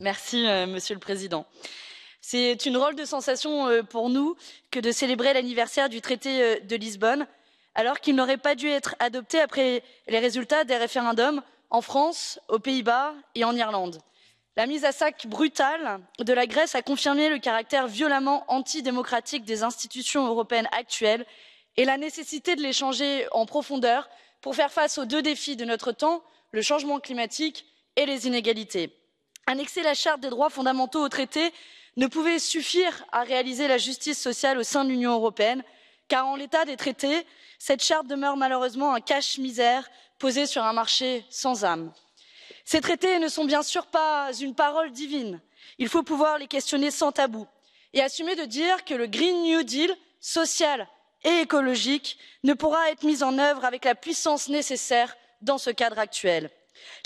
Merci, Monsieur le Président. C'est une drôle de sensation pour nous que de célébrer l'anniversaire du traité de Lisbonne, alors qu'il n'aurait pas dû être adopté après les résultats des référendums en France, aux Pays-Bas et en Irlande. La mise à sac brutale de la Grèce a confirmé le caractère violemment antidémocratique des institutions européennes actuelles et la nécessité de les changer en profondeur pour faire face aux deux défis de notre temps, le changement climatique et les inégalités. Annexer la charte des droits fondamentaux au traité ne pouvait suffire à réaliser la justice sociale au sein de l'Union européenne, car en l'état des traités, cette charte demeure malheureusement un cache-misère posé sur un marché sans âme. Ces traités ne sont bien sûr pas une parole divine. Il faut pouvoir les questionner sans tabou et assumer de dire que le Green New Deal, social et écologique, ne pourra être mis en œuvre avec la puissance nécessaire dans ce cadre actuel.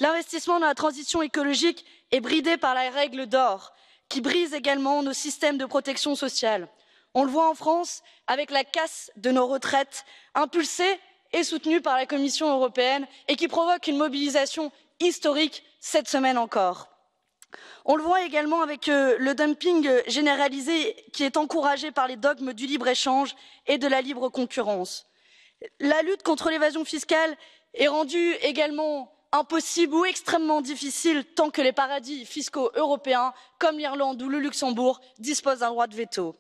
L'investissement dans la transition écologique est bridé par la règle d'or, qui brise également nos systèmes de protection sociale. On le voit en France avec la casse de nos retraites, impulsée et soutenue par la Commission européenne et qui provoque une mobilisation historique cette semaine encore. On le voit également avec le dumping généralisé qui est encouragé par les dogmes du libre-échange et de la libre concurrence. La lutte contre l'évasion fiscale est rendue également impossible ou extrêmement difficile tant que les paradis fiscaux européens comme l'Irlande ou le Luxembourg disposent d'un droit de veto.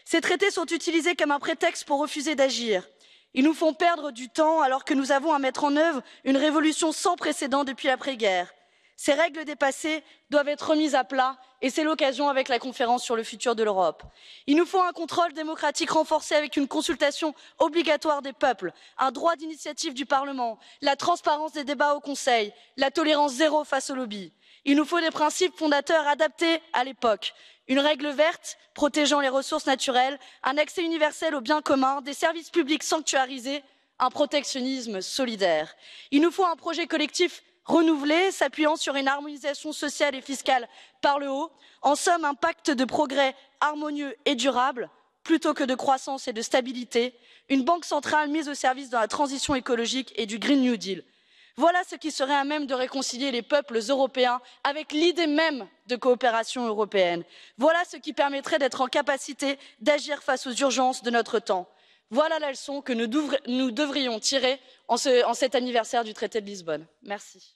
Ces traités sont utilisés comme un prétexte pour refuser d'agir. Ils nous font perdre du temps alors que nous avons à mettre en œuvre une révolution sans précédent depuis l'après-guerre. Ces règles dépassées doivent être remises à plat et c'est l'occasion avec la conférence sur le futur de l'Europe. Il nous faut un contrôle démocratique renforcé avec une consultation obligatoire des peuples, un droit d'initiative du Parlement, la transparence des débats au Conseil, la tolérance zéro face aux lobbies. Il nous faut des principes fondateurs adaptés à l'époque, une règle verte protégeant les ressources naturelles, un accès universel aux biens communs, des services publics sanctuarisés, un protectionnisme solidaire. Il nous faut un projet collectif renouvelé, s'appuyant sur une harmonisation sociale et fiscale par le haut, en somme un pacte de progrès harmonieux et durable, plutôt que de croissance et de stabilité, une banque centrale mise au service de la transition écologique et du Green New Deal. Voilà ce qui serait à même de réconcilier les peuples européens avec l'idée même de coopération européenne. Voilà ce qui permettrait d'être en capacité d'agir face aux urgences de notre temps. Voilà la leçon que nous devrions tirer en cet anniversaire du traité de Lisbonne. Merci.